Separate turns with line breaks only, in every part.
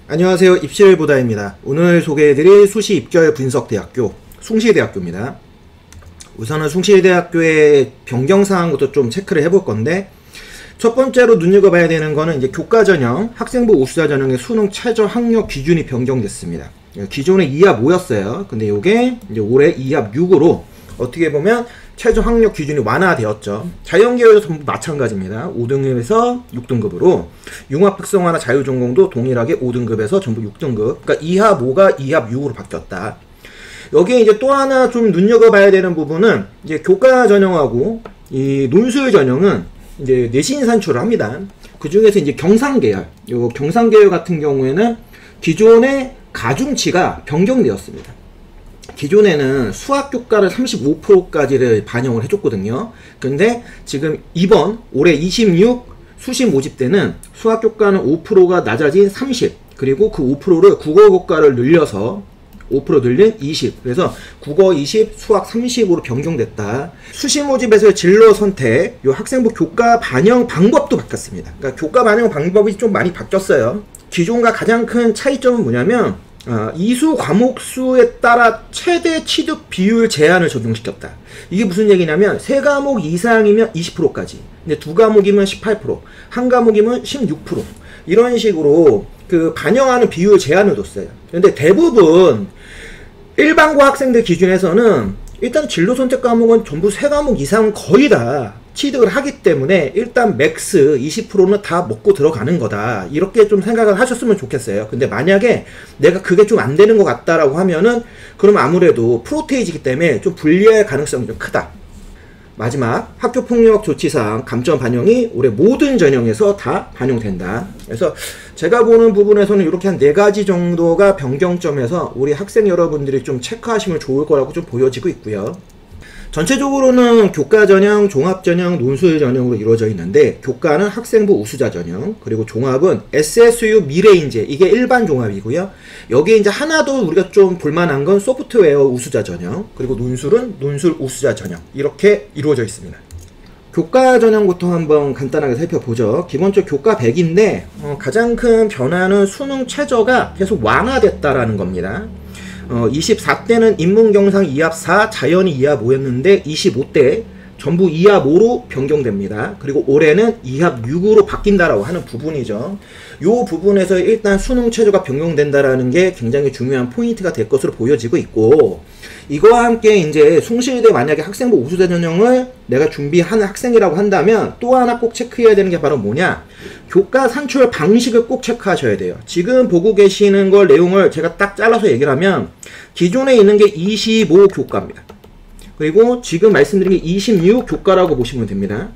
안녕하세요. 입실보다입니다. 오늘 소개해드릴 수시 입결 분석대학교 숭실대학교입니다. 우선은 숭실대학교의 변경사항부터 좀 체크를 해볼 건데, 첫 번째로 눈여겨봐야 되는 거는 이제 교과전형, 학생부 우수자 전형의 수능 최저 학력 기준이 변경됐습니다. 기존에 2합 5였어요. 근데 이게 이제 올해 2합 6으로 어떻게 보면 최저 학력 기준이 완화되었죠. 자연계열도 전부 마찬가지입니다. 5등급에서 6등급으로 융합 특성화나 자유전공도 동일하게 5등급에서 전부 6등급. 그러니까 2합 5가 2합 6으로 바뀌었다. 여기에 이제 또 하나 좀 눈여겨봐야 되는 부분은 이제 교과 전형하고 이 논술 전형은 이제 내신 산출을 합니다. 그 중에서 이제 경상계열, 요 경상계열 같은 경우에는 기존의 가중치가 변경되었습니다. 기존에는 수학 교과를 35%까지를 반영을 해줬거든요. 근데 지금 이번 올해 26 수시 모집 때는 수학 교과는 5%가 낮아진 30, 그리고 그 5%를 국어 교과를 늘려서 5% 늘린 20, 그래서 국어 20, 수학 30으로 변경됐다. 수시 모집에서의 진로 선택, 요 학생부 교과 반영 방법도 바뀌었습니다. 그러니까 교과 반영 방법이 좀 많이 바뀌었어요. 기존과 가장 큰 차이점은 뭐냐면 이수 과목 수에 따라 최대 취득 비율 제한을 적용시켰다. 이게 무슨 얘기냐면 3과목 이상이면 20%까지, 근데 2과목이면 18%, 1과목이면 16%, 이런 식으로 그 반영하는 비율 제한을 뒀어요. 근데 대부분 일반고 학생들 기준에서는 일단 진로 선택 과목은 전부 3과목 이상은 거의 다 취득을 하기 때문에 일단 맥스 20%는 다 먹고 들어가는 거다, 이렇게 좀 생각을 하셨으면 좋겠어요. 근데 만약에 내가 그게 좀 안 되는 것 같다라고 하면은 그럼 아무래도 프로테이지기 때문에 좀 불리할 가능성이 좀 크다. 마지막, 학교폭력 조치사항 감점 반영이 올해 모든 전형에서 다 반영된다. 그래서 제가 보는 부분에서는 이렇게 한 4가지 정도가 변경점에서 우리 학생 여러분들이 좀 체크하시면 좋을 거라고 좀 보여지고 있고요. 전체적으로는 교과 전형, 종합 전형, 논술 전형으로 이루어져 있는데, 교과는 학생부 우수자 전형, 그리고 종합은 SSU 미래인재, 이게 일반 종합이고요. 여기에 이제 하나 더 우리가 좀 볼만한 건 소프트웨어 우수자 전형, 그리고 논술은 논술 우수자 전형, 이렇게 이루어져 있습니다. 교과 전형부터 한번 간단하게 살펴보죠. 기본적으로 교과 100인데 가장 큰 변화는 수능 최저가 계속 완화됐다라는 겁니다. 24때는 인문경상 2합 4, 자연이 2합 5였는데 25때 전부 2합 5로 변경됩니다. 그리고 올해는 2합 6으로 바뀐다라고 하는 부분이죠. 이 부분에서 일단 수능 최저가 변경된다라는 게 굉장히 중요한 포인트가 될 것으로 보여지고 있고, 이거와 함께 이제 숭실대 만약에 학생부 우수자 전형을 내가 준비하는 학생이라고 한다면 또 하나 꼭 체크해야 되는 게 바로 뭐냐, 교과 산출 방식을 꼭 체크하셔야 돼요. 지금 보고 계시는 걸 내용을 제가 딱 잘라서 얘기를 하면 기존에 있는 게 25 교과입니다. 그리고 지금 말씀드린 게 26 교과라고 보시면 됩니다.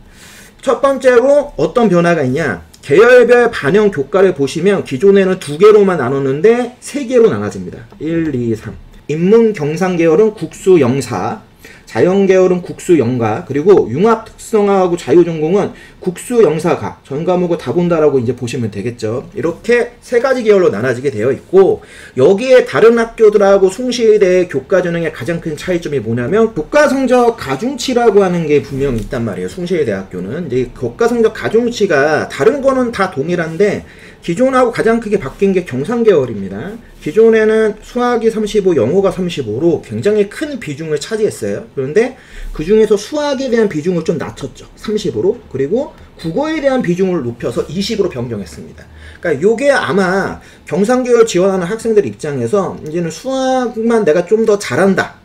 첫 번째로 어떤 변화가 있냐, 계열별 반영 교과를 보시면 기존에는 2개로만 나눴는데 3개로 나눠집니다. 1, 2, 3. 인문 경상 계열은 국수 영사, 자연 계열은 국수 영가, 그리고 융합 특성화하고 자유전공은 국수 영사가, 전 과목을 다 본다라고 이제 보시면 되겠죠. 이렇게 3가지 계열로 나눠지게 되어 있고, 여기에 다른 학교들하고 숭실대의 교과 전형의 가장 큰 차이점이 뭐냐면 교과 성적 가중치라고 하는 게 분명히 있단 말이에요. 숭실대학교는 이제 교과 성적 가중치가 다른 거는 다 동일한데 기존하고 가장 크게 바뀐 게 경상계열입니다. 기존에는 수학이 35, 영어가 35로 굉장히 큰 비중을 차지했어요. 그런데 그 중에서 수학에 대한 비중을 좀 낮췄죠. 30으로. 그리고 국어에 대한 비중을 높여서 20으로 변경했습니다. 그러니까 요게 아마 경상계열 지원하는 학생들 입장에서 이제는 수학만 내가 좀 더 잘한다.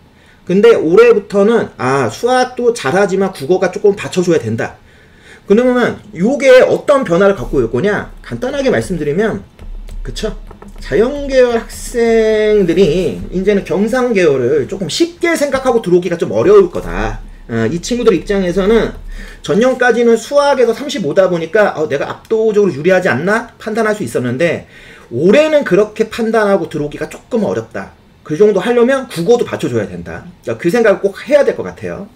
근데 올해부터는 수학도 잘하지만 국어가 조금 받쳐줘야 된다. 그러면 요게 어떤 변화를 갖고 올 거냐, 간단하게 말씀드리면, 그쵸? 자연계열 학생들이 이제는 경상계열을 조금 쉽게 생각하고 들어오기가 좀 어려울 거다. 이 친구들 입장에서는 전년까지는 수학에서 35다 보니까 내가 압도적으로 유리하지 않나 판단할 수 있었는데, 올해는 그렇게 판단하고 들어오기가 조금 어렵다. 그 정도 하려면 국어도 받쳐줘야 된다. 그 생각을 꼭 해야 될 것 같아요.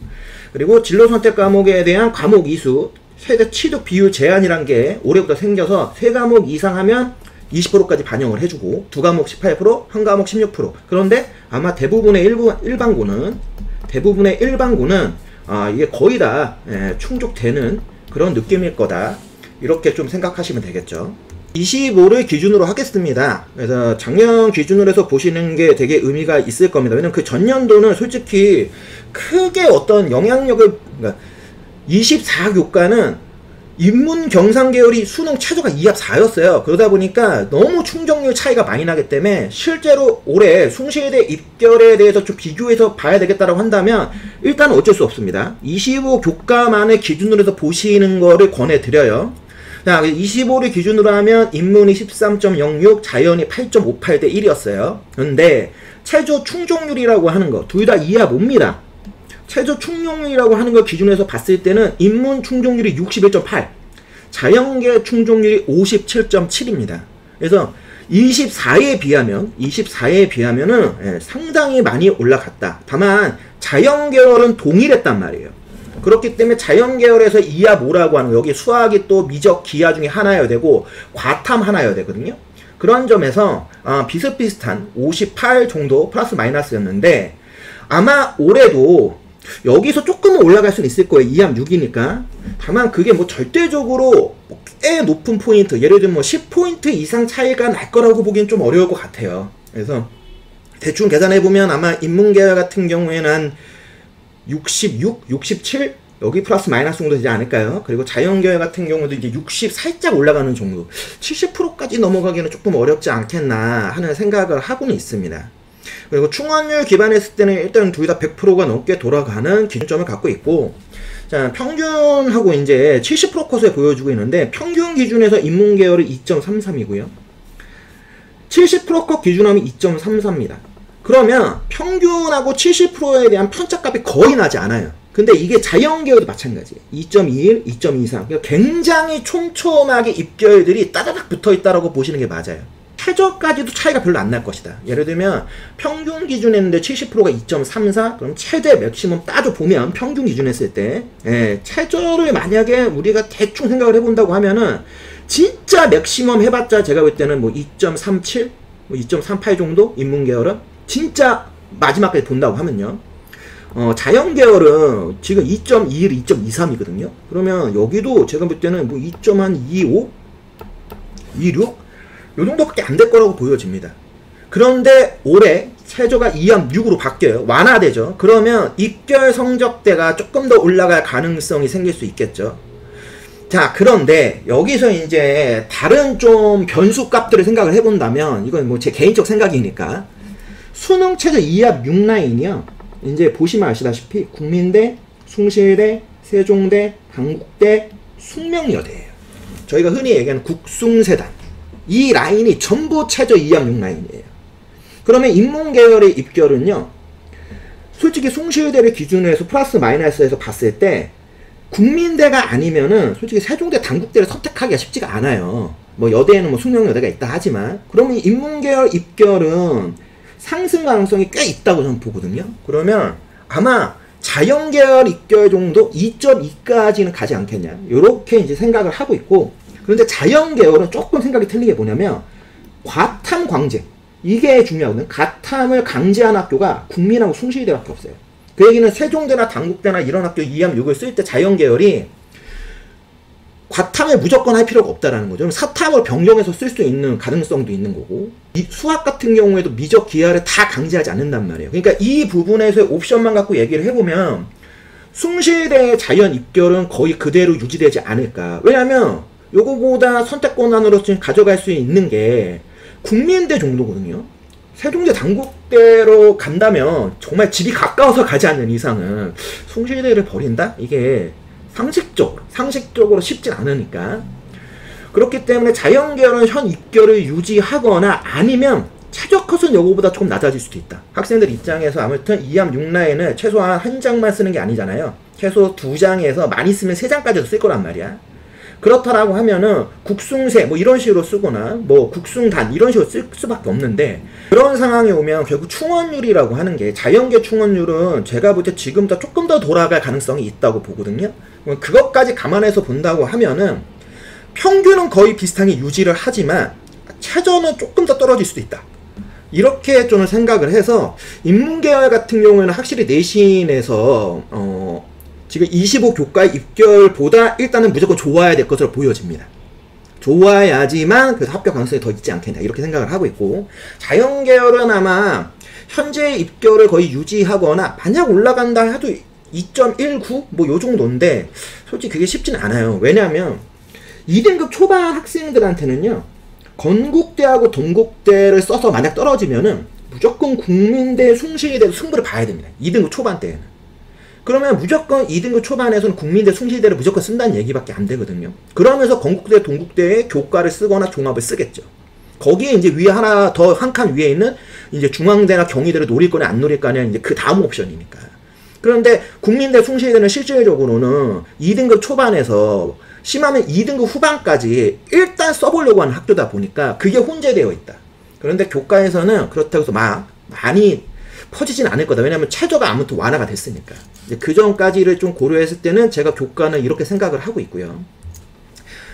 그리고 진로 선택 과목에 대한 과목 이수, 최대 취득 비율 제한이란 게 올해부터 생겨서 3과목 이상 하면 20%까지 반영을 해주고 2과목 18%, 1과목 16%. 그런데 아마 대부분의 일반고는 이게 거의 다 충족되는 그런 느낌일 거다. 이렇게 좀 생각하시면 되겠죠. 25를 기준으로 하겠습니다. 그래서 작년 기준으로 해서 보시는 게 되게 의미가 있을 겁니다. 왜냐면 그 전년도는 솔직히 크게 어떤 영향력을, 그러니까 24교과는 인문 경상 계열이 수능 최저가 2합 4였어요. 그러다 보니까 너무 충족률 차이가 많이 나기 때문에 실제로 올해 숭실대 입결에 대해서 좀 비교해서 봐야 되겠다라고 한다면 일단 어쩔 수 없습니다. 25교과만을 기준으로 해서 보시는 거를 권해드려요. 자, 25를 기준으로 하면 인문이 13.06, 자연이 8.58 대 1이었어요. 그런데 최저 충족률이라고 하는 거 둘 다 2합 5입니다. 최저 충족률이라고 하는 걸 기준으로 해서 봤을 때는 인문 충족률이 61.8, 자연계 충족률이 57.7입니다. 그래서 24에 비하면은 상당히 많이 올라갔다. 다만 자연계열은 동일했단 말이에요. 그렇기 때문에 자연계열에서 2합 5라고 하는 거, 여기 수학이 또 미적 기하 중에 하나여야 되고 과탐 하나여야 되거든요. 그런 점에서 비슷비슷한 58 정도 플러스 마이너스였는데 아마 올해도 여기서 조금은 올라갈 수는 있을 거예요. 2합 6이니까. 다만 그게 뭐 절대적으로 꽤 높은 포인트, 예를 들면 뭐 10포인트 이상 차이가 날 거라고 보기엔 좀 어려울 것 같아요. 그래서 대충 계산해보면 아마 인문계열 같은 경우에는 한 66, 67? 여기 플러스 마이너스 정도 되지 않을까요? 그리고 자연계열 같은 경우도 이제 60 살짝 올라가는 정도, 70%까지 넘어가기는 조금 어렵지 않겠나 하는 생각을 하고는 있습니다. 그리고 충원율 기반했을 때는 일단 둘 다 100%가 넘게 돌아가는 기준점을 갖고 있고, 자, 평균하고 이제 70% 컷에 보여주고 있는데 평균 기준에서 인문계열은 2.33이고요. 70% 컷 기준하면 2.34입니다. 그러면 평균하고 70%에 대한 편차값이 거의 나지 않아요. 근데 이게 자연계열도 마찬가지예요. 2.21, 2.23. 그러니까 굉장히 촘촘하게 입결들이 따다닥 붙어있다라고 보시는 게 맞아요. 최저까지도 차이가 별로 안 날 것이다. 예를 들면 평균 기준했는데 70%가 2.34, 그럼 최대 맥시멈 따져보면 평균 기준 했을 때 최저를 만약에 우리가 대충 생각을 해본다고 하면은 진짜 맥시멈 해봤자 제가 볼 때는 뭐 2.37, 뭐 2.38 정도 인문계열은 진짜 마지막까지 본다고 하면요. 자연계열은 지금 2.21, 2.23이거든요. 그러면 여기도 제가 볼 때는 뭐 2.25, 26? 요 정도밖에 안 될 거라고 보여집니다. 그런데 올해 최저가 2합 6으로 바뀌어요. 완화되죠. 그러면 입결 성적대가 조금 더 올라갈 가능성이 생길 수 있겠죠. 자, 그런데 여기서 이제 다른 좀 변수 값들을 생각을 해본다면, 이건 뭐 제 개인적 생각이니까, 수능 최저 2합 6 라인이요. 이제 보시면 아시다시피 국민대, 숭실대, 세종대, 단국대, 숙명여대예요. 저희가 흔히 얘기하는 국숭세단. 이 라인이 전부 최저 2합 6 라인이에요. 그러면 인문계열의 입결은요, 솔직히 숭실대를 기준으로 해서 플러스 마이너스에서 봤을 때 국민대가 아니면은 솔직히 세종대, 단국대를 선택하기가 쉽지가 않아요. 뭐 여대에는 뭐 숙명여대가 있다 하지만, 그러면 인문계열 입결은 상승 가능성이 꽤 있다고 저는 보거든요. 그러면 아마 자연계열 입결 정도 2.2까지는 가지 않겠냐, 요렇게 이제 생각을 하고 있고, 그런데 자연계열은 조금 생각이 틀린 게 뭐냐면 과탐 강제, 이게 중요하거든요. 과탐을 강제한 학교가 국민하고 숭실대밖에 없어요. 그 얘기는 세종대나 단국대나 이런 학교 2합 6을 쓸 때 자연계열이 과탐을 무조건 할 필요가 없다라는 거죠. 사탐을 변경해서 쓸 수 있는 가능성도 있는 거고, 이 수학 같은 경우에도 미적 기하를 다 강제하지 않는단 말이에요. 그러니까 이 부분에서의 옵션만 갖고 얘기를 해보면 숭실대의 자연 입결은 거의 그대로 유지되지 않을까. 왜냐하면 요거보다 선택권 안으로 지금 가져갈 수 있는 게 국민대 정도거든요. 세종대, 단국대로 간다면 정말 집이 가까워서 가지 않는 이상은 숭실대를 버린다? 이게 상식적으로 쉽진 않으니까. 그렇기 때문에 자연계열은 현 입결을 유지하거나 아니면 최저컷은 요거보다 조금 낮아질 수도 있다. 학생들 입장에서 아무튼 2합 6라인을 최소한 한 장만 쓰는 게 아니잖아요. 최소 2장에서 많이 쓰면 3장까지도 쓸 거란 말이야. 그렇다라고 하면은 국숭세 뭐 이런 식으로 쓰거나 뭐 국숭단 이런 식으로 쓸 수밖에 없는데, 그런 상황에 오면 결국 충원율이라고 하는 게, 자연계 충원율은 제가 볼 때 지금보다 조금 더 돌아갈 가능성이 있다고 보거든요. 그것까지 감안해서 본다고 하면은 평균은 거의 비슷하게 유지를 하지만 최저는 조금 더 떨어질 수도 있다. 이렇게 저는 생각을 해서 인문계열 같은 경우에는 확실히 내신에서 지금 25교과의 입결보다 일단은 무조건 좋아야 될 것으로 보여집니다. 좋아야지만 그래서 합격 가능성이 더 있지 않겠냐 이렇게 생각을 하고 있고, 자연계열은 아마 현재 입결을 거의 유지하거나 만약 올라간다 해도 2.19 뭐 요 정도인데 솔직히 그게 쉽진 않아요. 왜냐하면 2등급 초반 학생들한테는요, 건국대하고 동국대를 써서 만약 떨어지면은 무조건 국민대, 숭실대 승부를 봐야 됩니다. 2등급 초반 때에는. 그러면 무조건 2등급 초반에서는 국민대, 숭실대를 무조건 쓴다는 얘기밖에 안 되거든요. 그러면서 건국대, 동국대의 교과를 쓰거나 종합을 쓰겠죠. 거기에 이제 위에 하나 더 한 칸 위에 있는 이제 중앙대나 경희대를 노릴 거냐 안 노릴 거냐 이제 그 다음 옵션이니까. 그런데 국민대, 숭실대는 실질적으로는 2등급 초반에서 심하면 2등급 후반까지 일단 써보려고 하는 학교다 보니까 그게 혼재되어 있다. 그런데 교과에서는 그렇다고 해서 막 많이 퍼지진 않을 거다. 왜냐하면 최저가 아무튼 완화가 됐으니까. 이제 그 전까지를 좀 고려했을 때는 제가 교과는 이렇게 생각을 하고 있고요.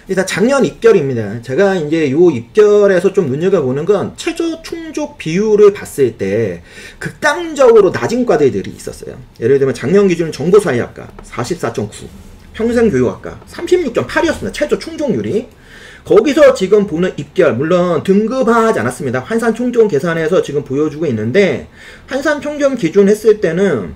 일단 작년 입결입니다. 제가 이제 요 입결에서 좀 눈여겨보는 건 최저 충족 비율을 봤을 때 극단적으로 낮은 과대들이 있었어요. 예를 들면 작년 기준 정보사회학과 44.9, 평생교육학과 36.8이었습니다. 최저 충족률이. 거기서 지금 보는 입결, 물론 등급화하지 않았습니다. 환산 총점 계산해서 지금 보여주고 있는데, 환산 총점 기준 했을 때는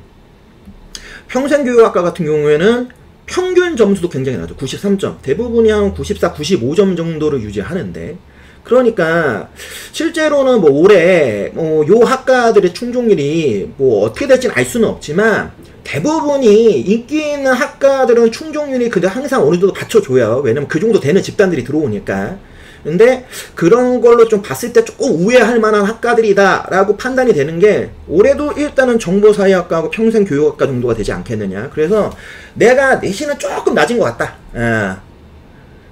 평생교육학과 같은 경우에는 평균 점수도 굉장히 낮죠. 93점. 대부분이 한 94, 95점 정도를 유지하는데, 그러니까 실제로는 뭐 올해 요 학과들의 충족률이 뭐 어떻게 될지는 알 수는 없지만 대부분이 인기 있는 학과들은 충족률이 그래도 항상 어느 정도 받쳐줘요. 왜냐면 그 정도 되는 집단들이 들어오니까. 근데 그런 걸로 좀 봤을 때 조금 우회할 만한 학과들이다 라고 판단이 되는 게, 올해도 일단은 정보사회학과하고 평생교육학과 정도가 되지 않겠느냐. 그래서 내가 내신은 조금 낮은 것 같다.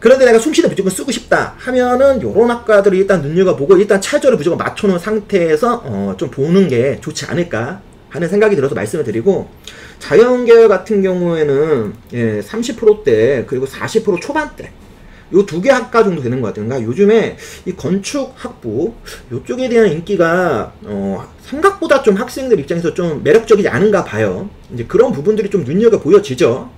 그런데 내가 숭실대 무조건 쓰고 싶다 하면은 요런 학과들을 일단 눈여겨보고 일단 최저를 무조건 맞춰놓은 상태에서 좀 보는 게 좋지 않을까 하는 생각이 들어서 말씀을 드리고, 자연계열 같은 경우에는 30%대 그리고 40% 초반대 요 두 개 학과 정도 되는 것 같아요. 그러니까 요즘에 이 건축학부 요쪽에 대한 인기가 생각보다 좀 학생들 입장에서 좀 매력적이지 않은가 봐요. 이제 그런 부분들이 좀 눈여겨 보여지죠.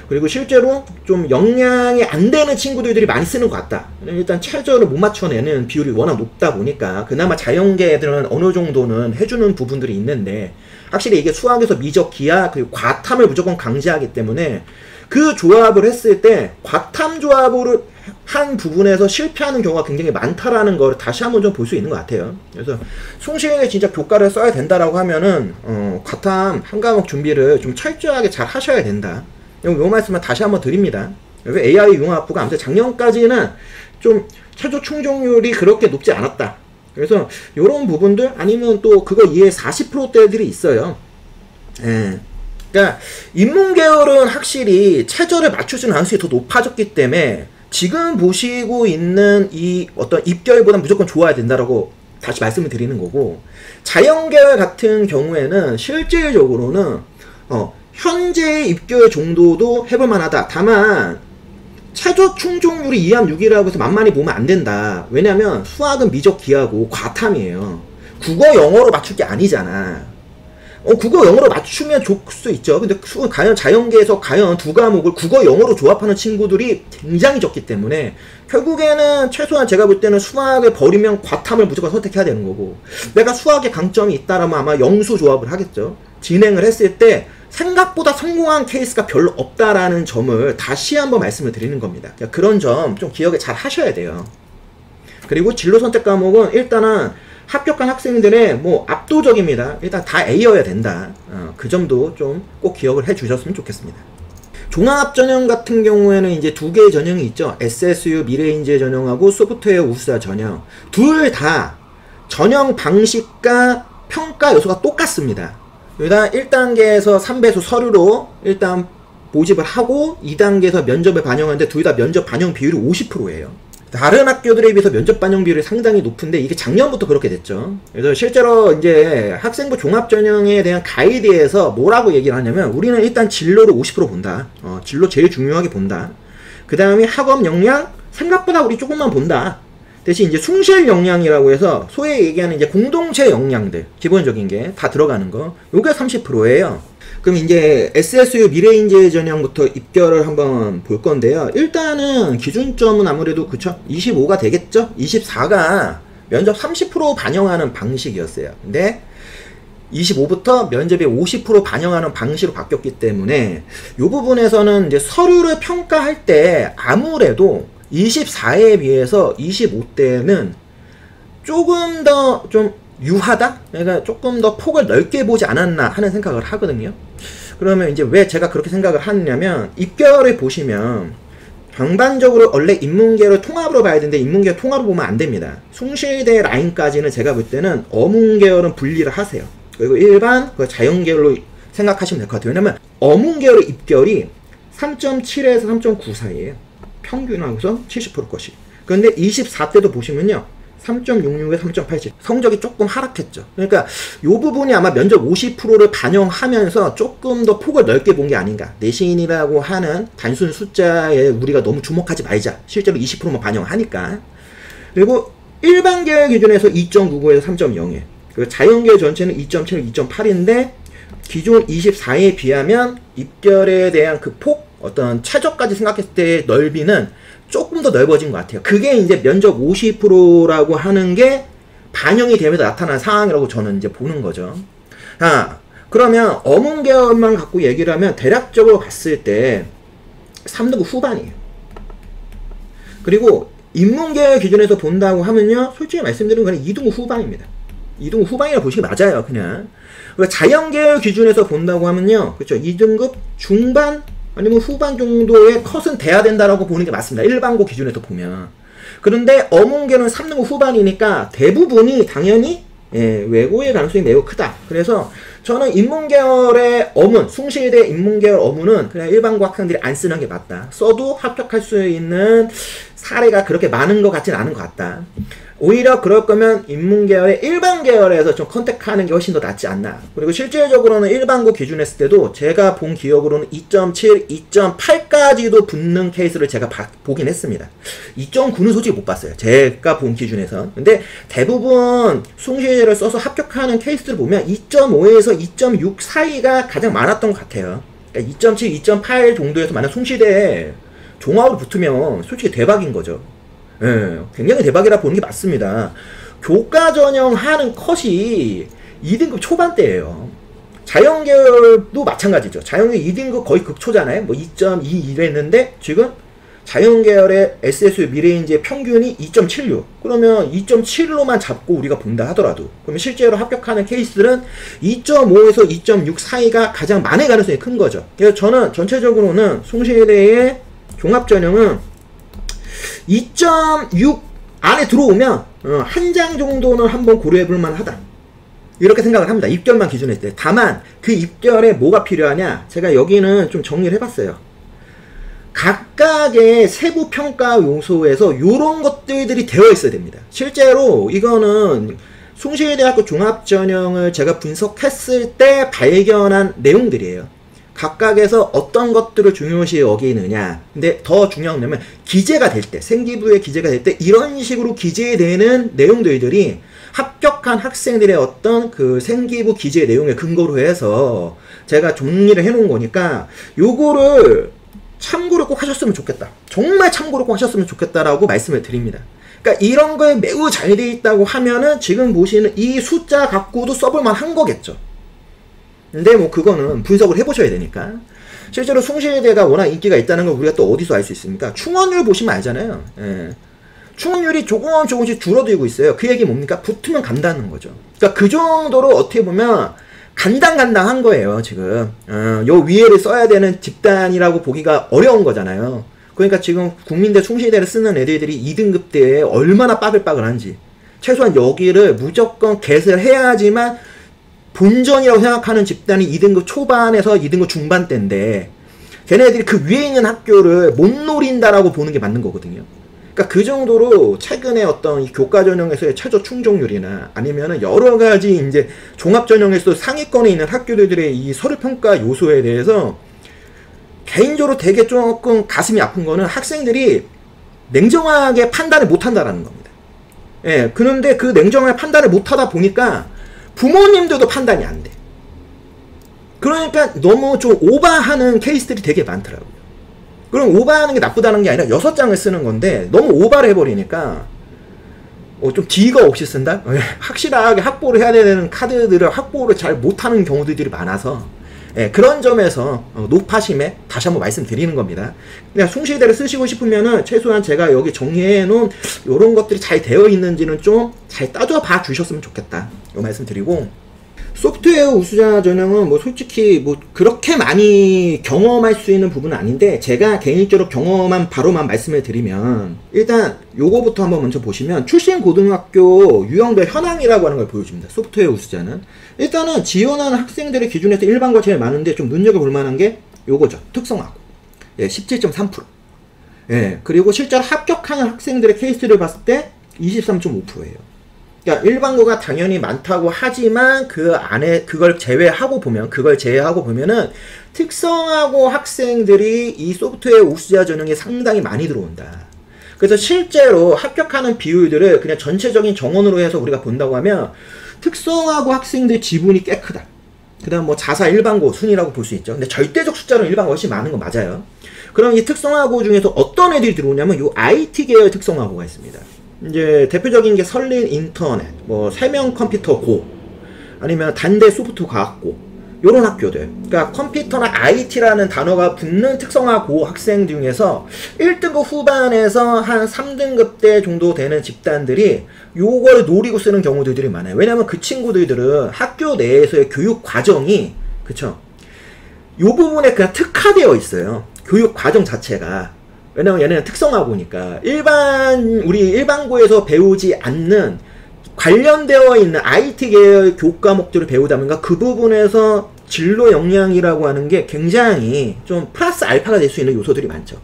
그리고 실제로 좀 역량이 안 되는 친구들이 많이 쓰는 것 같다. 일단 최저를 못 맞춰내는 비율이 워낙 높다 보니까 그나마 자연계 애들은 어느 정도는 해주는 부분들이 있는데, 확실히 이게 수학에서 미적 기하 그리고 과탐을 무조건 강제하기 때문에 그 조합을 했을 때 과탐 조합으로 한 부분에서 실패하는 경우가 굉장히 많다라는 걸 다시 한번 좀 볼 수 있는 것 같아요. 그래서 숭실에 진짜 교과를 써야 된다라고 하면은 과탐 한 과목 준비를 좀 철저하게 잘 하셔야 된다. 요 말씀은 다시 한번 드립니다. AI 융합부가 아무튼 작년까지는 좀 최저 충족률이 그렇게 높지 않았다. 그래서 요런 부분들 아니면 또 그거 이외에 40%대들이 있어요. 그러니까 인문계열은 확실히 최저를 맞추지는 가능성이 더 높아졌기 때문에 지금 보시고 있는 이 어떤 입결보다 무조건 좋아야 된다라고 다시 말씀을 드리는 거고, 자연계열 같은 경우에는 실질적으로는 현재의 입결 정도도 해볼 만하다. 다만 최저 충족률이 2함 6이라고 해서 만만히 보면 안 된다. 왜냐면 수학은 미적 기하고 과탐이에요. 국어 영어로 맞출 게 아니잖아. 국어 영어로 맞추면 좋을 수 있죠. 근데 과연 자연계에서 과연 두 과목을 국어 영어로 조합하는 친구들이 굉장히 적기 때문에 결국에는 최소한 제가 볼 때는 수학을 버리면 과탐을 무조건 선택해야 되는 거고, 내가 수학에 강점이 있다라면 아마 영수 조합을 하겠죠. 진행을 했을 때 생각보다 성공한 케이스가 별로 없다라는 점을 다시 한번 말씀을 드리는 겁니다. 그런 점 좀 기억을 잘 하셔야 돼요. 그리고 진로 선택 과목은 일단은 합격한 학생들의 뭐 압도적입니다. 일단 다 A여야 된다. 그 점도 좀 꼭 기억을 해 주셨으면 좋겠습니다. 종합 전형 같은 경우에는 이제 두 개의 전형이 있죠. SSU 미래인재 전형하고 소프트웨어 우수자 전형. 둘 다 전형 방식과 평가 요소가 똑같습니다. 일단 1단계에서 3배수 서류로 일단 모집을 하고 2단계에서 면접을 반영하는데 둘 다 면접 반영 비율이 50%예요. 다른 학교들에 비해서 면접 반영 비율이 상당히 높은데 이게 작년부터 그렇게 됐죠. 그래서 실제로 이제 학생부 종합전형에 대한 가이드에서 뭐라고 얘기를 하냐면, 우리는 일단 진로를 50% 본다. 진로 제일 중요하게 본다. 그 다음에 학업 역량 생각보다 우리 조금만 본다. 대신 이제 숭실 역량이라고 해서 소위 얘기하는 이제 공동체 역량들 기본적인 게 다 들어가는 거, 요게 30%예요. 그럼 이제 SSU 미래인재 전형부터 입결을 한번 볼 건데요. 일단은 기준점은 아무래도 그쵸? 25가 되겠죠? 24가 면접 30% 반영하는 방식이었어요. 근데 25부터 면접에 50% 반영하는 방식으로 바뀌었기 때문에 이 부분에서는 이제 서류를 평가할 때 아무래도 24에 비해서 25대는 조금 더 좀 유하다? 그러니까 조금 더 폭을 넓게 보지 않았나 하는 생각을 하거든요. 그러면 이제 왜 제가 그렇게 생각을 하느냐면 입결을 보시면 전반적으로 원래 인문계를 통합으로 봐야 되는데 인문계 통합으로 보면 안 됩니다. 숭실대 라인까지는 제가 볼 때는 어문계열은 분리를 하세요. 그리고 일반 자연계열로 생각하시면 될 것 같아요. 왜냐면 어문계열의 입결이 3.7에서 3.9 사이에요. 평균하고서 70%컷이. 그런데 24대도 보시면요. 3.66에 3.87 성적이 조금 하락했죠. 그러니까 이 부분이 아마 면접 50%를 반영하면서 조금 더 폭을 넓게 본 게 아닌가. 내신이라고 하는 단순 숫자에 우리가 너무 주목하지 말자. 실제로 20%만 반영하니까. 그리고 일반 계열 기준에서 2.99에서 3.01 그리고 자연계열 전체는 2.7, 2.8인데 기존 24에 비하면 입결에 대한 그 폭, 어떤 최저까지 생각했을 때의 넓이는 조금 더 넓어진 것 같아요. 그게 이제 면접 50%라고 하는 게 반영이 되면서 나타난 상황이라고 저는 이제 보는 거죠. 그러면 어문계열만 갖고 얘기를 하면 대략적으로 봤을 때 3등급 후반이에요. 그리고 인문계열 기준에서 본다고 하면요. 솔직히 말씀드리면 그냥 2등급 후반입니다. 2등급 후반이라고 보시기 맞아요. 그냥. 자연계열 기준에서 본다고 하면요. 그렇죠. 2등급 중반 아니면 후반 정도의 컷은 돼야 된다라고 보는 게 맞습니다. 일반고 기준에서 보면. 그런데 어문계는 3등급 후반이니까 대부분이 당연히 외고의 가능성이 매우 크다. 그래서 저는 인문계열의 어문, 숭실대 인문계열 어문은 그냥 일반고 학생들이 안 쓰는 게 맞다. 써도 합격할 수 있는 사례가 그렇게 많은 것 같지는 않은 것 같다. 오히려 그럴 거면 인문계열의 일반 계열에서 좀 컨택하는 게 훨씬 더 낫지 않나. 그리고 실질적으로는 일반고 기준 했을 때도 제가 본 기억으로는 2.7, 2.8까지도 붙는 케이스를 제가 보긴 했습니다. 2.9는 솔직히 못 봤어요. 제가 본 기준에서. 근데 대부분 숭실대를 써서 합격하는 케이스를 보면 2.5에서 2.6 사이가 가장 많았던 것 같아요. 그러니까 2.7, 2.8 정도에서 만약 숭실대 종합으로 붙으면 솔직히 대박인 거죠. 예, 굉장히 대박이라 보는 게 맞습니다. 교과 전형 하는 컷이 2등급 초반대예요. 자연계열도 마찬가지죠. 자연계열 2등급 거의 극초잖아요. 뭐 2.2 이랬는데 지금 자연계열의 SSU 미래인재 평균이 2.76. 그러면 2.7로만 잡고 우리가 본다 하더라도 그러면 실제로 합격하는 케이스들은 2.5에서 2.6 사이가 가장 많을 가능성이 큰 거죠. 그래서 저는 전체적으로는 숭실대의 종합전형은 2.6 안에 들어오면 한 장 정도는 한번 고려해볼 만하다. 이렇게 생각을 합니다. 입결만 기준했을 때. 다만 그 입결에 뭐가 필요하냐. 제가 여기는 좀 정리를 해봤어요. 각각의 세부 평가 요소에서 요런 것들이 되어 있어야 됩니다. 실제로 이거는 숭실대학교 종합전형을 제가 분석했을 때 발견한 내용들이에요. 각각에서 어떤 것들을 중요시 여기느냐. 근데 더 중요한 건 뭐냐면 기재가 될 때, 생기부에 기재가 될 때 이런 식으로 기재되는 내용들이 합격한 학생들의 어떤 그 생기부 기재 내용에 근거로 해서 제가 정리를 해놓은 거니까 요거를 참고를 꼭 하셨으면 좋겠다. 정말 참고를 꼭 하셨으면 좋겠다라고 말씀을 드립니다. 그러니까 이런 거에 매우 잘 돼 있다고 하면은 지금 보시는 이 숫자 갖고도 써볼만 한 거겠죠. 근데 뭐 그거는 분석을 해보셔야 되니까. 실제로 숭실대가 워낙 인기가 있다는 걸 우리가 또 어디서 알 수 있습니까? 충원율 보시면 알잖아요. 예. 충원율이 조금씩 줄어들고 있어요. 그 얘기 뭡니까? 붙으면 간다는 거죠. 그러니까 그 정도로 어떻게 보면 간당간당한 거예요, 지금. 요 위에를 써야 되는 집단이라고 보기가 어려운 거잖아요. 그러니까 지금 국민대 숭실대를 쓰는 애들이 2등급 대에 얼마나 빠글빠글한지. 최소한 여기를 무조건 겟을 해야지만 본전이라고 생각하는 집단이 2등급 초반에서 2등급 중반대인데 걔네들이 그 위에 있는 학교를 못 노린다라고 보는 게 맞는 거거든요. 그러니까 그 정도로 최근에 어떤 이 교과 전형에서의 최저 충족률이나 아니면은 여러 가지 이제 종합 전형에서 상위권에 있는 학교들의 이 서류 평가 요소에 대해서 개인적으로 되게 조금 가슴이 아픈 거는 학생들이 냉정하게 판단을 못 한다라는 겁니다. 예, 그런데 그 냉정하게 판단을 못 하다 보니까 부모님들도 판단이 안 돼. 그러니까 너무 좀 오버하는 케이스들이 되게 많더라고요. 그럼 오버하는 게 나쁘다는 게 아니라 6장을 쓰는 건데 너무 오버를 해버리니까 좀 뒤가 없이 쓴다? 확실하게 확보를 해야 되는 카드들을 확보를 잘 못하는 경우들이 많아서 그런 점에서 높아심에 다시 한번 말씀드리는 겁니다. 그냥 숭실대를 쓰시고 싶으면은 최소한 제가 여기 정리해 놓은 이런 것들이 잘 되어 있는지는 좀 잘 따져봐 주셨으면 좋겠다, 이 말씀 드리고, 소프트웨어 우수자 전형은 뭐 솔직히 뭐 그렇게 많이 경험할 수 있는 부분은 아닌데, 제가 개인적으로 경험한 바로만 말씀을 드리면, 일단 요거부터 한번 먼저 보시면 출신 고등학교 유형별 현황이라고 하는 걸 보여줍니다. 소프트웨어 우수자는 일단은 지원하는 학생들의 기준에서 일반과 제일 많은데 좀 눈여겨볼 만한 게 요거죠. 특성화고 17.3%. 그리고 실제로 합격하는 학생들의 케이스를 봤을 때 23.5%예요. 그러니까 일반고가 당연히 많다고 하지만 그 안에 그걸 제외하고 보면은 특성화고 학생들이 이 소프트웨어 우수자 전형에 상당히 많이 들어온다. 그래서 실제로 합격하는 비율들을 그냥 전체적인 정원으로 해서 우리가 본다고 하면 특성화고 학생들 지분이 꽤 크다. 그 다음 뭐 자사 일반고 순위라고 볼 수 있죠. 근데 절대적 숫자로 일반고가 훨씬 많은 건 맞아요. 그럼 이 특성화고 중에서 어떤 애들이 들어오냐면 요 IT 계열 특성화고가 있습니다. 이제 대표적인 게 설린 인터넷, 뭐 세명 컴퓨터 고, 아니면 단대 소프트 과학고, 요런 학교들. 그러니까 컴퓨터나 IT라는 단어가 붙는 특성화고 학생 중에서 1등급 후반에서 한 3등급대 정도 되는 집단들이 요거를 노리고 쓰는 경우들이 많아요. 왜냐면 그 친구들은 학교 내에서의 교육 과정이, 그쵸? 요 부분에 그냥 특화되어 있어요. 교육 과정 자체가. 왜냐면 얘네는 특성화고니까 우리 일반고에서 배우지 않는 관련되어 있는 IT 계열 교과목들을 배우다면가 그 부분에서 진로 역량이라고 하는 게 굉장히 좀 플러스 알파가 될 수 있는 요소들이 많죠.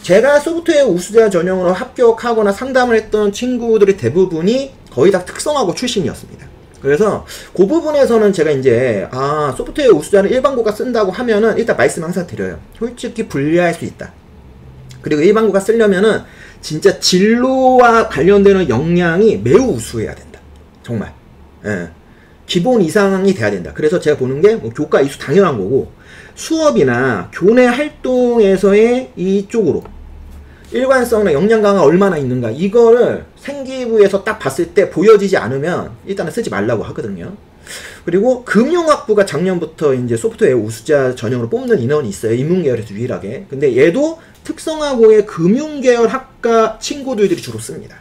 제가 소프트웨어 우수자 전형으로 합격하거나 상담을 했던 친구들의 대부분이 거의 다 특성화고 출신이었습니다. 그래서 그 부분에서는 제가 이제 소프트웨어 우수자를 일반고가 쓴다고 하면은 일단 말씀 항상 드려요. 솔직히 불리할 수 있다. 그리고 일반고가 쓰려면은 진짜 진로와 관련되는 역량이 매우 우수해야 된다. 정말. 기본 이상이 돼야 된다. 그래서 제가 보는 게 뭐 교과 이수 당연한 거고, 수업이나 교내 활동에서의 이쪽으로 일관성이나 역량 강화가 얼마나 있는가, 이거를 생기부에서 딱 봤을 때 보여지지 않으면 일단은 쓰지 말라고 하거든요. 그리고 금융학부가 작년부터 이제 소프트웨어 우수자 전형으로 뽑는 인원이 있어요. 인문계열에서 유일하게. 근데 얘도 특성화고의 금융계열 학과 친구들이 주로 씁니다.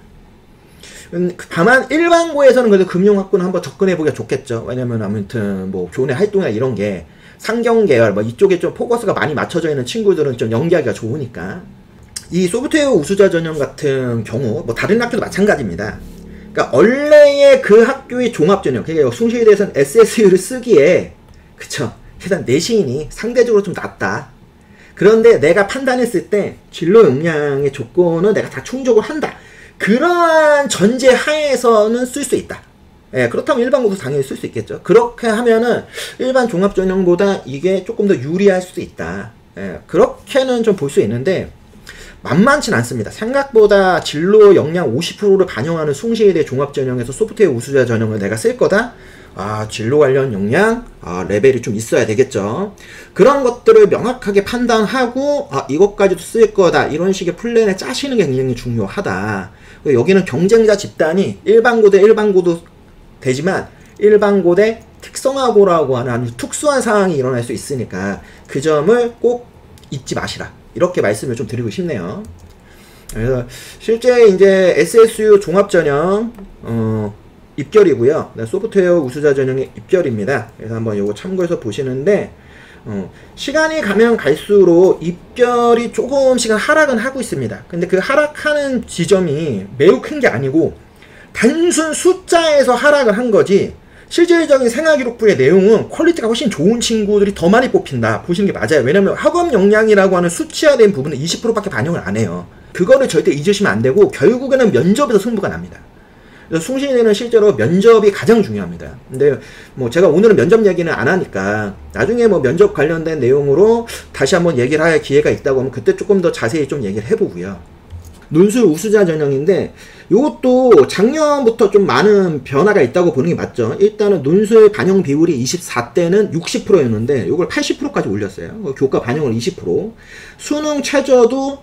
다만 일반고에서는 그래도 금융학부는 한번 접근해보기가 좋겠죠. 왜냐면 아무튼 뭐 교내 활동이나 이런 게 상경계열 뭐 이쪽에 좀 포커스가 많이 맞춰져 있는 친구들은 좀 연기하기가 좋으니까. 이 소프트웨어 우수자 전형 같은 경우 뭐 다른 학교도 마찬가지입니다. 그러니까 원래의 그 학교의 종합전형, 그러니까 숭실대에서는 SSU를 쓰기에, 그쵸, 일단 내신이 상대적으로 좀 낮다. 그런데 내가 판단했을 때 진로 역량의 조건은 내가 다 충족을 한다. 그러한 전제 하에서는 쓸 수 있다. 그렇다면 일반고도 당연히 쓸 수 있겠죠. 그렇게 하면은 일반 종합전형보다 이게 조금 더 유리할 수도 있다. 그렇게는 좀 볼 수 있는데 만만치는 않습니다. 생각보다 진로 역량 50%를 반영하는 숭실대 종합전형에서 소프트웨어 우수자 전형을 내가 쓸 거다? 진로 관련 역량, 레벨이 좀 있어야 되겠죠. 그런 것들을 명확하게 판단하고, 이것까지도 쓸 거다. 이런 식의 플랜을 짜시는 게 굉장히 중요하다. 여기는 경쟁자 집단이 일반고 대 일반고도 되지만, 일반고 대 특성화고라고 하는 아주 특수한 상황이 일어날 수 있으니까, 그 점을 꼭 잊지 마시라. 이렇게 말씀을 좀 드리고 싶네요. 그래서 실제 이제 SSU 종합전형, 입결이고요. 소프트웨어 우수자 전형의 입결입니다. 그래서 한번 요거 참고해서 보시는데, 시간이 가면 갈수록 입결이 조금씩은 하락은 하고 있습니다. 근데 그 하락하는 지점이 매우 큰 게 아니고 단순 숫자에서 하락을 한 거지, 실질적인 생활기록부의 내용은 퀄리티가 훨씬 좋은 친구들이 더 많이 뽑힌다 보시는 게 맞아요. 왜냐면 학업 역량이라고 하는 수치화된 부분은 20%밖에 반영을 안 해요. 그거를 절대 잊으시면 안 되고 결국에는 면접에서 승부가 납니다. 그래서 숭실대는 실제로 면접이 가장 중요합니다. 근데 뭐 제가 오늘은 면접 얘기는 안 하니까 나중에 뭐 면접 관련된 내용으로 다시 한번 얘기를 할 기회가 있다고 하면 그때 조금 더 자세히 좀 얘기를 해보고요. 논술 우수자 전형인데 이것도 작년부터 좀 많은 변화가 있다고 보는 게 맞죠. 일단은 논술 반영 비율이 24대는 60%였는데 이걸 80%까지 올렸어요. 교과 반영을 20%. 수능 최저도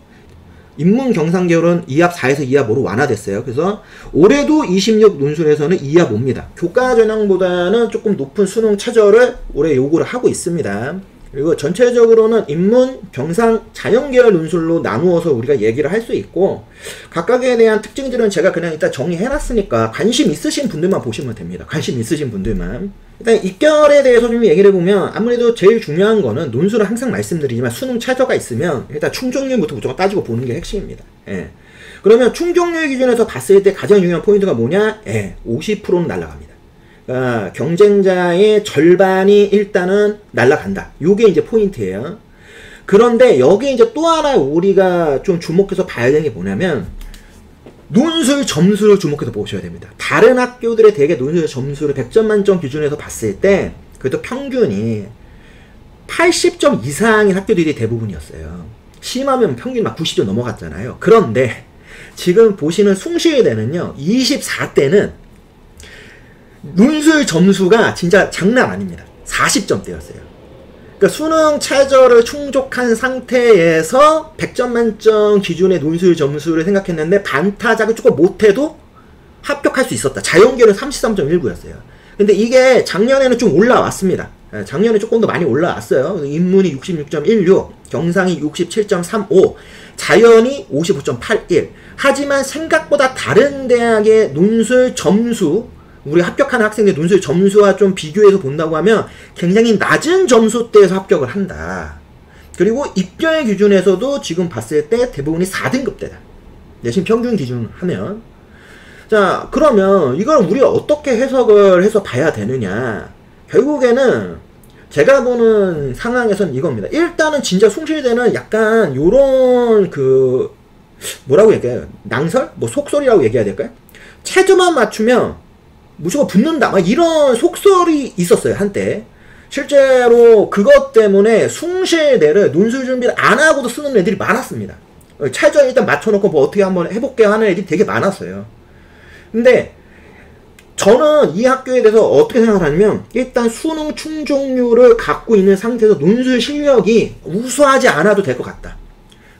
인문 경상 계열은 2합 4에서 2합 5로 완화됐어요. 그래서 올해도 26 논술에서는 2합 5입니다. 교과 전형보다는 조금 높은 수능 최저를 올해 요구를 하고 있습니다. 그리고 전체적으로는 인문, 경상, 자연계열 논술로 나누어서 우리가 얘기를 할 수 있고 각각에 대한 특징들은 제가 그냥 일단 정리해놨으니까 관심 있으신 분들만 보시면 됩니다. 관심 있으신 분들만. 일단 입결에 대해서 좀 얘기를 해보면 아무래도 제일 중요한 거는 논술은 항상 말씀드리지만 수능 최저가 있으면 일단 충족률부터 무조건 따지고 보는 게 핵심입니다. 예. 그러면 충족률 기준에서 봤을 때 가장 중요한 포인트가 뭐냐? 50%는 날아갑니다. 경쟁자의 절반이 일단은 날아간다. 요게 이제 포인트예요. 그런데 여기 이제 또 하나 우리가 좀 주목해서 봐야 되는 게 뭐냐면 논술 점수를 주목해서 보셔야 됩니다. 다른 학교들의 대개 논술 점수를 100점 만점 기준에서 봤을 때 그래도 평균이 80점 이상인 학교들이 대부분이었어요. 심하면 평균이 막 90점 넘어갔잖아요. 그런데 지금 보시는 숭실대는요 24대는 논술 점수가 진짜 장난 아닙니다. 40점대였어요. 그러니까 수능 최저를 충족한 상태에서 100점 만점 기준의 논술 점수를 생각했는데 반타작을 조금 못해도 합격할 수 있었다. 자연계열은 33.19였어요. 근데 이게 작년에는 좀 올라왔습니다. 작년에 조금 더 많이 올라왔어요. 인문이 66.16, 경상이 67.35, 자연이 55.81. 하지만 생각보다 다른 대학의 논술 점수, 우리 합격하는 학생들 논술 점수와 좀 비교해서 본다고 하면 굉장히 낮은 점수대에서 합격을 한다. 그리고 입결 기준에서도 지금 봤을 때 대부분이 4등급대다. 내신 평균 기준 하면. 자, 그러면 이걸 우리가 어떻게 해석을 해서 봐야 되느냐. 결국에는 제가 보는 상황에서는 이겁니다. 일단은 진짜 숭실대는 약간 요런 뭐라고 얘기해요? 낭설? 뭐 속설이라고 얘기해야 될까요? 최저만 맞추면 무조건 붙는다. 막 이런 속설이 있었어요, 한때. 실제로 그것 때문에 숭실대를 논술 준비를 안 하고도 쓰는 애들이 많았습니다. 최저 일단 맞춰놓고 뭐 어떻게 한번 해볼게 하는 애들이 되게 많았어요. 근데 저는 이 학교에 대해서 어떻게 생각을 하냐면 일단 수능 충족률을 갖고 있는 상태에서 논술 실력이 우수하지 않아도 될 것 같다.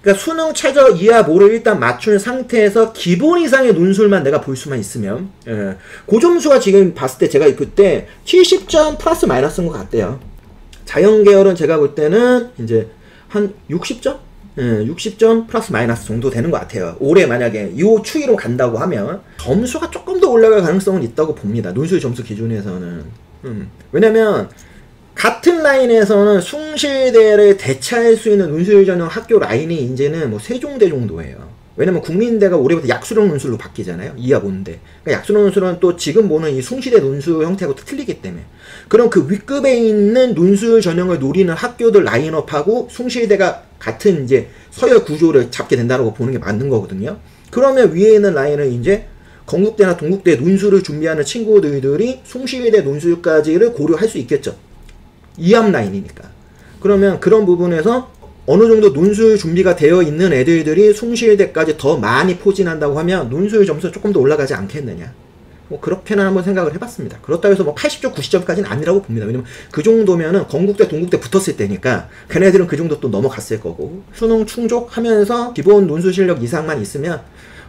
그러니까 수능 최저 이하 5를 일단 맞춘 상태에서 기본 이상의 논술만 내가 볼 수만 있으면 그 점수가 지금 봤을 때 제가 그때 70점 플러스 마이너스인 것 같대요. 자연계열은 제가 볼 때는 이제 한 60점? 60점 플러스 마이너스 정도 되는 것 같아요. 올해 만약에 이 추이로 간다고 하면 점수가 조금 더 올라갈 가능성은 있다고 봅니다. 논술 점수 기준에서는. 왜냐면 같은 라인에서는 숭실대를 대체할 수 있는 논술 전형 학교 라인이 이제는 뭐 세종대 정도예요. 왜냐면 국민대가 올해부터 약수령 논술로 바뀌잖아요. 2합 5인데. 그러니까 약수령 논술은 또 지금 보는 이 숭실대 논술 형태하고 또 틀리기 때문에. 그럼 그 윗급에 있는 논술 전형을 노리는 학교들 라인업하고 숭실대가 같은 이제 서열 구조를 잡게 된다고 보는 게 맞는 거거든요. 그러면 위에 있는 라인은 이제 건국대나 동국대 논술을 준비하는 친구들이 숭실대 논술까지를 고려할 수 있겠죠. 2합 라인이니까. 그러면 그런 부분에서 어느 정도 논술 준비가 되어 있는 애들이 숭실대까지 더 많이 포진한다고 하면 논술 점수 조금 더 올라가지 않겠느냐. 뭐 그렇게는 한번 생각을 해봤습니다. 그렇다고 해서 뭐 80점, 90점까지는 아니라고 봅니다. 왜냐면 그 정도면은 건국대, 동국대 붙었을 때니까 걔네들은 그 정도 또 넘어갔을 거고 수능 충족하면서 기본 논술 실력 이상만 있으면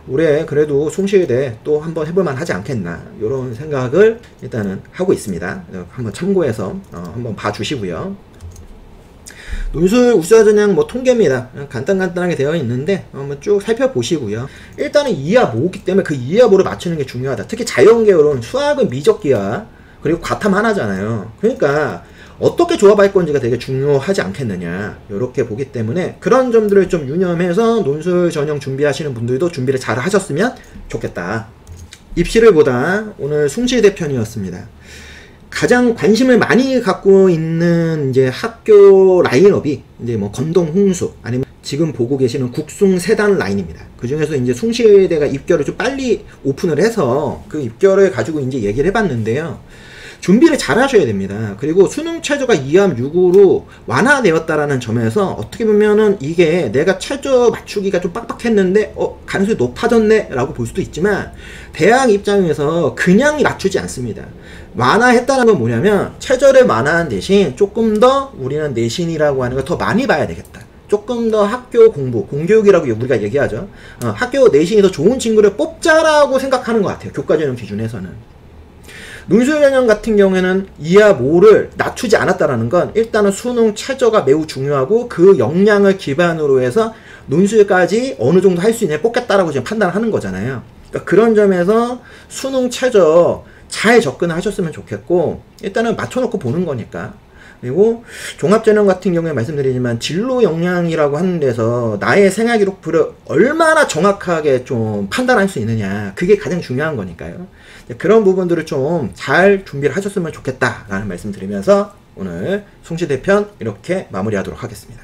올해 그래도 숭실대 또 한번 해볼만 하지 않겠나 이런 생각을 일단은 하고 있습니다. 한번 참고해서 한번 봐주시고요. 논술 우수자 전형 뭐 통계입니다. 간단하게 되어 있는데 한번 쭉 살펴보시고요. 일단은 2합 5기 때문에 그 2합 5를 맞추는 게 중요하다. 특히 자연계열은 수학은 미적기하 그리고 과탐 하나잖아요. 그러니까 어떻게 조합할 건지가 되게 중요하지 않겠느냐 이렇게 보기 때문에 그런 점들을 좀 유념해서 논술 전형 준비하시는 분들도 준비를 잘 하셨으면 좋겠다. 입시를 보다 오늘 숭실대 편이었습니다. 가장 관심을 많이 갖고 있는 이제 학교 라인업이 이제 뭐 건동 홍수 아니면 지금 보고 계시는 국숭 세단 라인입니다. 그 중에서 이제 숭실대가 입결을 좀 빨리 오픈을 해서 그 입결을 가지고 이제 얘기를 해봤는데요. 준비를 잘 하셔야 됩니다. 그리고 수능 최저가 2함 6으로 완화되었다라는 점에서 어떻게 보면은 이게 내가 최저 맞추기가 좀 빡빡했는데 가능성이 높아졌네 라고 볼 수도 있지만, 대학 입장에서 그냥 맞추지 않습니다. 완화했다는 건 뭐냐면 최저를 완화한 대신 조금 더 우리는 내신이라고 하는 걸 더 많이 봐야 되겠다. 조금 더 학교 공부, 공교육이라고 우리가 얘기하죠. 학교 내신이 더 좋은 친구를 뽑자라고 생각하는 것 같아요. 교과전형 기준에서는. 논술전형 같은 경우에는 이하 모를 낮추지 않았다라는 건 일단은 수능 최저가 매우 중요하고 그 역량을 기반으로 해서 논술까지 어느 정도 할 수 있냐 뽑겠다라고 지금 판단을 하는 거잖아요. 그러니까 그런 점에서 수능 최저 잘 접근을 하셨으면 좋겠고, 일단은 맞춰놓고 보는 거니까. 그리고 종합전형 같은 경우에 말씀드리지만 진로 역량이라고 하는 데서 나의 생활 기록부를 얼마나 정확하게 좀 판단할 수 있느냐, 그게 가장 중요한 거니까요. 그런 부분들을 좀 잘 준비를 하셨으면 좋겠다라는 말씀 드리면서 오늘 숭시대편 이렇게 마무리하도록 하겠습니다.